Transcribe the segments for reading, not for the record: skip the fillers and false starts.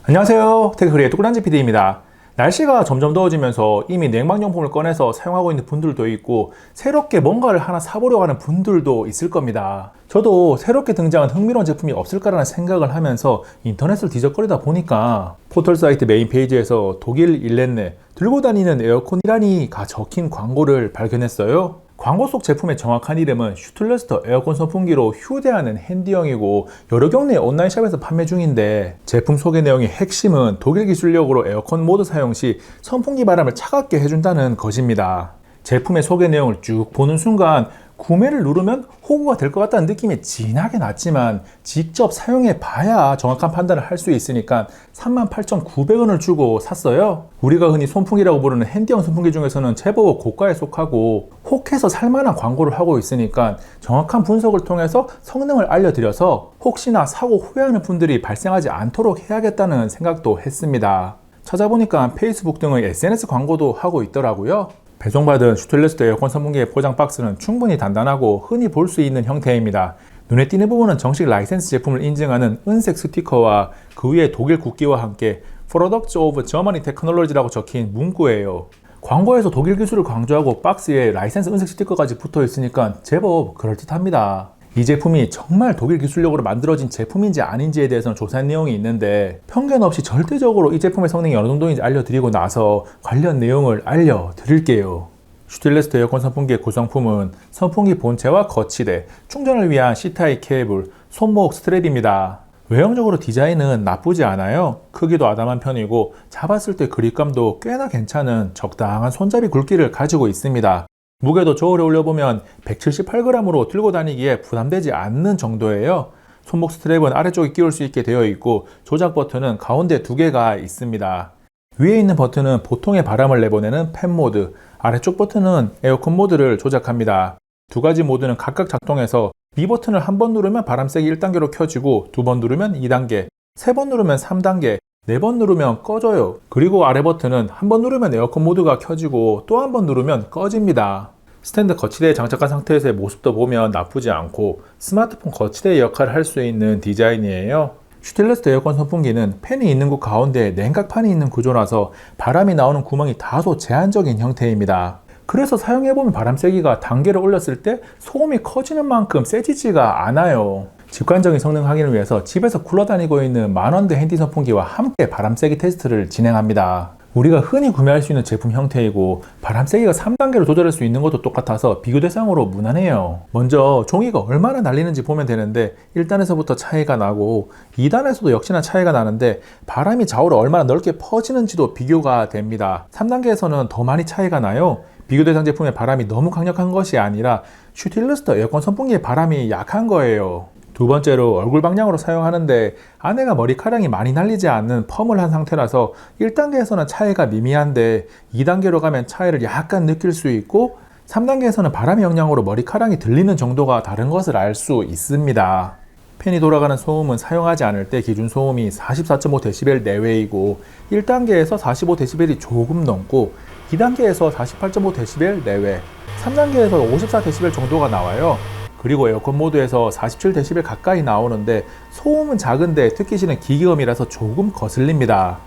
안녕하세요. 테크크리에이터 꿀단지 PD입니다. 날씨가 점점 더워지면서 이미 냉방용품을 꺼내서 사용하고 있는 분들도 있고 새롭게 뭔가를 하나 사보려고 하는 분들도 있을 겁니다. 저도 새롭게 등장한 흥미로운 제품이 없을까라는 생각을 하면서 인터넷을 뒤적거리다 보니까 포털 사이트 메인 페이지에서 독일 일렌네 들고 다니는 에어컨이라니가 적힌 광고를 발견했어요. 광고 속 제품의 정확한 이름은 슈툴러스터 에어컨 선풍기로 휴대하는 핸디형이고 여러 경로의 온라인 샵에서 판매 중인데 제품 소개 내용의 핵심은 독일 기술력으로 에어컨 모드 사용 시 선풍기 바람을 차갑게 해준다는 것입니다. 제품의 소개 내용을 쭉 보는 순간 구매를 누르면 호구가 될 것 같다는 느낌이 진하게 났지만 직접 사용해 봐야 정확한 판단을 할 수 있으니까 38,900원을 주고 샀어요. 우리가 흔히 손풍기라고 부르는 핸디형 선풍기 중에서는 제법 고가에 속하고 혹해서 살만한 광고를 하고 있으니까 정확한 분석을 통해서 성능을 알려드려서 혹시나 사고 후회하는 분들이 발생하지 않도록 해야겠다는 생각도 했습니다. 찾아보니까 페이스북 등의 SNS 광고도 하고 있더라고요. 배송받은 슈툴러스터 에어컨 선풍기의 포장 박스는 충분히 단단하고 흔히 볼 수 있는 형태입니다. 눈에 띄는 부분은 정식 라이센스 제품을 인증하는 은색 스티커와 그 위에 독일 국기와 함께 Products of Germany Technology라고 적힌 문구예요. 광고에서 독일 기술을 강조하고 박스에 라이센스 은색 스티커까지 붙어 있으니까 제법 그럴듯합니다. 이 제품이 정말 독일 기술력으로 만들어진 제품인지 아닌지에 대해서는 조사한 내용이 있는데 편견 없이 절대적으로 이 제품의 성능이 어느 정도인지 알려드리고 나서 관련 내용을 알려드릴게요. 슈툴러스터 에어컨 선풍기의 구성품은 선풍기 본체와 거치대, 충전을 위한 C타입 케이블, 손목 스트랩입니다. 외형적으로 디자인은 나쁘지 않아요. 크기도 아담한 편이고 잡았을 때 그립감도 꽤나 괜찮은 적당한 손잡이 굵기를 가지고 있습니다. 무게도 저울에 올려보면 178g으로 들고 다니기에 부담되지 않는 정도예요. 손목 스트랩은 아래쪽에 끼울 수 있게 되어 있고 조작 버튼은 가운데 2개가 있습니다. 위에 있는 버튼은 보통의 바람을 내보내는 팬 모드, 아래쪽 버튼은 에어컨 모드를 조작합니다. 두 가지 모드는 각각 작동해서 위 버튼을 한 번 누르면 바람 세기 1단계로 켜지고 두 번 누르면 2단계, 세 번 누르면 3단계, 4번 누르면 꺼져요. 그리고 아래 버튼은 한 번 누르면 에어컨 모드가 켜지고 또 한 번 누르면 꺼집니다. 스탠드 거치대에 장착한 상태에서의 모습도 보면 나쁘지 않고 스마트폰 거치대의 역할을 할 수 있는 디자인이에요. 슈툴러스터 에어컨 선풍기는 팬이 있는 곳 가운데에 냉각판이 있는 구조라서 바람이 나오는 구멍이 다소 제한적인 형태입니다. 그래서 사용해보면 바람 세기가 단계를 올렸을 때 소음이 커지는 만큼 세지지가 않아요. 직관적인 성능 확인을 위해서 집에서 굴러다니고 있는 만원대 핸디 선풍기와 함께 바람 세기 테스트를 진행합니다. 우리가 흔히 구매할 수 있는 제품 형태이고 바람 세기가 3단계로 조절할 수 있는 것도 똑같아서 비교 대상으로 무난해요. 먼저 종이가 얼마나 날리는지 보면 되는데 1단에서부터 차이가 나고 2단에서도 역시나 차이가 나는데 바람이 좌우로 얼마나 넓게 퍼지는지도 비교가 됩니다. 3단계에서는 더 많이 차이가 나요. 비교 대상 제품의 바람이 너무 강력한 것이 아니라 슈툴러스터 에어컨 선풍기의 바람이 약한 거예요. 두 번째로 얼굴 방향으로 사용하는데 안에가 머리카락이 많이 날리지 않는 펌을 한 상태라서 1단계에서는 차이가 미미한데 2단계로 가면 차이를 약간 느낄 수 있고 3단계에서는 바람의 영향으로 머리카락이 들리는 정도가 다른 것을 알 수 있습니다. 팬이 돌아가는 소음은 사용하지 않을 때 기준 소음이 44.5dB 내외이고 1단계에서 45dB이 조금 넘고 2단계에서 48.5dB 내외, 3단계에서 54dB 정도가 나와요. 그리고 에어컨 모드에서 47dB 가까이 나오는데 소음은 작은데 특히시는 기계음이라서 조금 거슬립니다.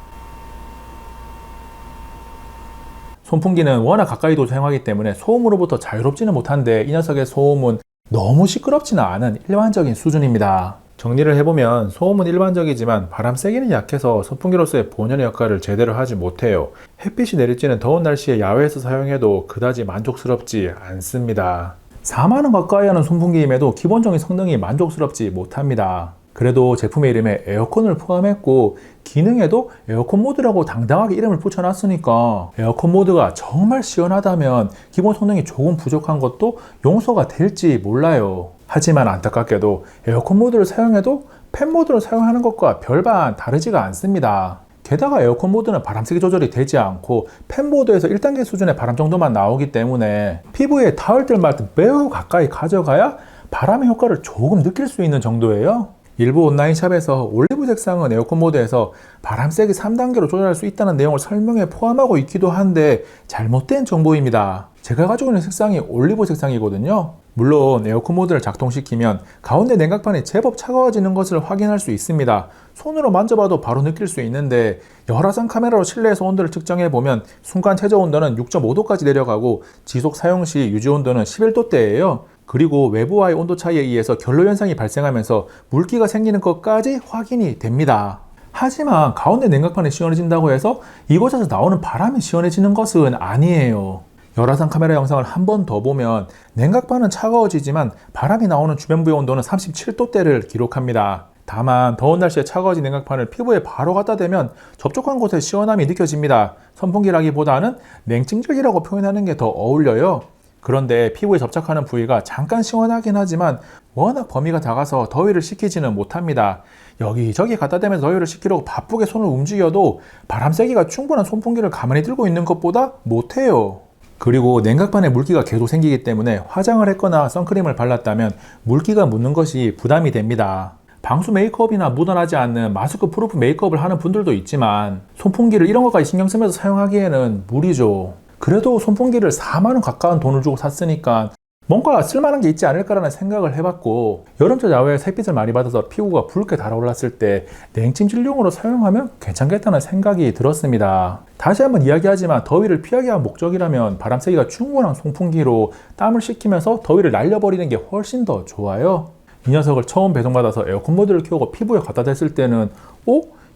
손풍기는 워낙 가까이도 사용하기 때문에 소음으로부터 자유롭지는 못한데 이 녀석의 소음은 너무 시끄럽지는 않은 일반적인 수준입니다. 정리를 해보면 소음은 일반적이지만 바람 세기는 약해서 선풍기로서의 본연의 역할을 제대로 하지 못해요. 햇빛이 내리쬐는 더운 날씨에 야외에서 사용해도 그다지 만족스럽지 않습니다. 4만원 가까이 하는 선풍기임에도 기본적인 성능이 만족스럽지 못합니다. 그래도 제품의 이름에 에어컨을 포함했고 기능에도 에어컨 모드라고 당당하게 이름을 붙여놨으니까 에어컨 모드가 정말 시원하다면 기본 성능이 조금 부족한 것도 용서가 될지 몰라요. 하지만 안타깝게도 에어컨 모드를 사용해도 팬 모드를 사용하는 것과 별반 다르지가 않습니다. 게다가 에어컨 모드는 바람 세기 조절이 되지 않고 팬 모드에서 1단계 수준의 바람 정도만 나오기 때문에 피부에 닿을 때마다 매우 가까이 가져가야 바람의 효과를 조금 느낄 수 있는 정도예요. 일부 온라인 샵에서 올리브 색상은 에어컨 모드에서 바람 세기 3단계로 조절할 수 있다는 내용을 설명에 포함하고 있기도 한데 잘못된 정보입니다. 제가 가지고 있는 색상이 올리브 색상이거든요. 물론 에어컨 모드를 작동시키면 가운데 냉각판이 제법 차가워지는 것을 확인할 수 있습니다. 손으로 만져봐도 바로 느낄 수 있는데 열화상 카메라로 실내에서 온도를 측정해보면 순간 최저 온도는 6.5도까지 내려가고 지속 사용 시 유지 온도는 11도대예요. 그리고 외부와의 온도 차이에 의해서 결로 현상이 발생하면서 물기가 생기는 것까지 확인이 됩니다. 하지만 가운데 냉각판이 시원해진다고 해서 이곳에서 나오는 바람이 시원해지는 것은 아니에요. 열화상 카메라 영상을 한 번 더 보면 냉각판은 차가워지지만 바람이 나오는 주변부의 온도는 37도대를 기록합니다. 다만 더운 날씨에 차가워진 냉각판을 피부에 바로 갖다 대면 접촉한 곳에 시원함이 느껴집니다. 선풍기라기보다는 냉찜질기라고 표현하는 게 더 어울려요. 그런데 피부에 접촉하는 부위가 잠깐 시원하긴 하지만 워낙 범위가 작아서 더위를 식히지는 못합니다. 여기저기 갖다 대면서 더위를 식히려고 바쁘게 손을 움직여도 바람 세기가 충분한 선풍기를 가만히 들고 있는 것보다 못해요. 그리고 냉각판에 물기가 계속 생기기 때문에 화장을 했거나 선크림을 발랐다면 물기가 묻는 것이 부담이 됩니다. 방수 메이크업이나 묻어나지 않는 마스크 프루프 메이크업을 하는 분들도 있지만 선풍기를 이런 것까지 신경 쓰면서 사용하기에는 무리죠. 그래도 선풍기를 4만원 가까운 돈을 주고 샀으니까 뭔가 쓸만한 게 있지 않을까라는 생각을 해봤고, 여름철 야외에 햇빛을 많이 받아서 피부가 붉게 달아올랐을 때 냉찜질용으로 사용하면 괜찮겠다는 생각이 들었습니다. 다시 한번 이야기하지만 더위를 피하기 위한 목적이라면 바람 세기가 충분한 선풍기로 땀을 식히면서 더위를 날려버리는 게 훨씬 더 좋아요. 이 녀석을 처음 배송받아서 에어컨 모드를 켜고 피부에 갖다 댔을 때는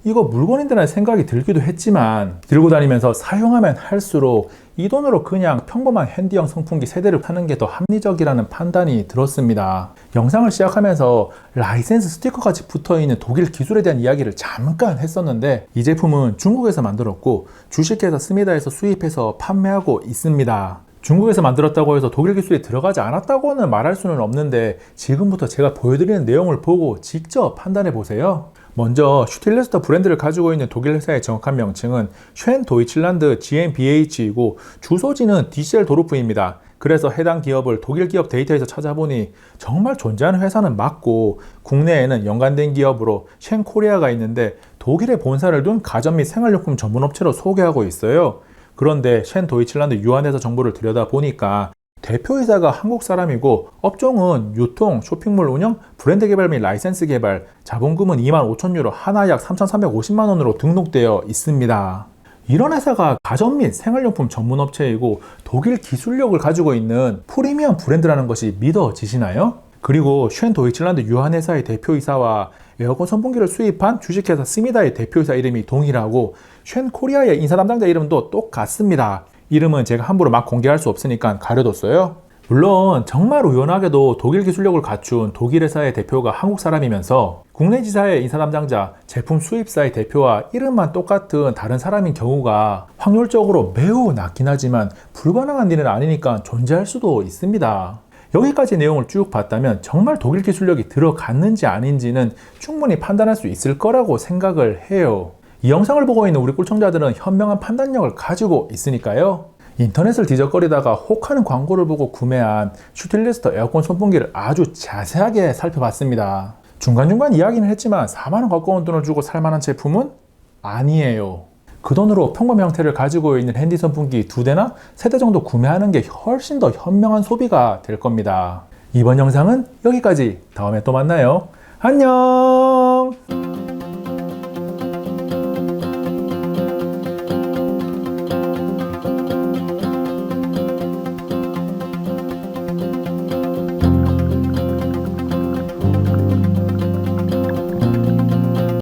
이거 물건인데라는 생각이 들기도 했지만 들고 다니면서 사용하면 할수록 이 돈으로 그냥 평범한 핸디형 선풍기 세대를 사는 게 더 합리적이라는 판단이 들었습니다. 영상을 시작하면서 라이센스 스티커까지 붙어있는 독일 기술에 대한 이야기를 잠깐 했었는데 이 제품은 중국에서 만들었고 주식회사 스미다에서 수입해서 판매하고 있습니다. 중국에서 만들었다고 해서 독일 기술이 들어가지 않았다고는 말할 수는 없는데 지금부터 제가 보여드리는 내용을 보고 직접 판단해 보세요. 먼저 슈틸레스터 브랜드를 가지고 있는 독일 회사의 정확한 명칭은 쉔 도이칠란드 GmbH이고 주소지는 디셀도르프입니다. 그래서 해당 기업을 독일 기업 데이터에서 찾아보니 정말 존재하는 회사는 맞고 국내에는 연관된 기업으로 쉔 코리아가 있는데 독일에 본사를 둔 가전 및 생활용품 전문업체로 소개하고 있어요. 그런데 쉔 도이칠란드 유한회사 정보를 들여다보니까 대표이사가 한국 사람이고 업종은 유통, 쇼핑몰 운영, 브랜드 개발 및 라이센스 개발, 자본금은 25,000유로, 하나 약 3,350만 원으로 등록되어 있습니다. 이런 회사가 가전 및 생활용품 전문업체이고 독일 기술력을 가지고 있는 프리미엄 브랜드라는 것이 믿어지시나요? 그리고 쉔 도이칠란드 유한회사의 대표이사와 에어컨 선풍기를 수입한 주식회사 스미다의 대표이사 이름이 동일하고 쉔 코리아의 인사 담당자 이름도 똑같습니다. 이름은 제가 함부로 막 공개할 수 없으니까 가려뒀어요. 물론 정말 우연하게도 독일 기술력을 갖춘 독일 회사의 대표가 한국 사람이면서 국내 지사의 인사 담당자, 제품 수입사의 대표와 이름만 똑같은 다른 사람인 경우가 확률적으로 매우 낮긴 하지만 불가능한 일은 아니니까 존재할 수도 있습니다. 여기까지 내용을 쭉 봤다면 정말 독일 기술력이 들어갔는지 아닌지는 충분히 판단할 수 있을 거라고 생각을 해요. 이 영상을 보고 있는 우리 꿀청자들은 현명한 판단력을 가지고 있으니까요. 인터넷을 뒤적거리다가 혹하는 광고를 보고 구매한 슈틸리스터 에어컨 선풍기를 아주 자세하게 살펴봤습니다. 중간중간 이야기는 했지만 4만원 가까운 돈을 주고 살만한 제품은 아니에요. 그 돈으로 평범 형태를 가지고 있는 핸디 선풍기 2대나 3대 정도 구매하는 게 훨씬 더 현명한 소비가 될 겁니다. 이번 영상은 여기까지. 다음에 또 만나요. 안녕.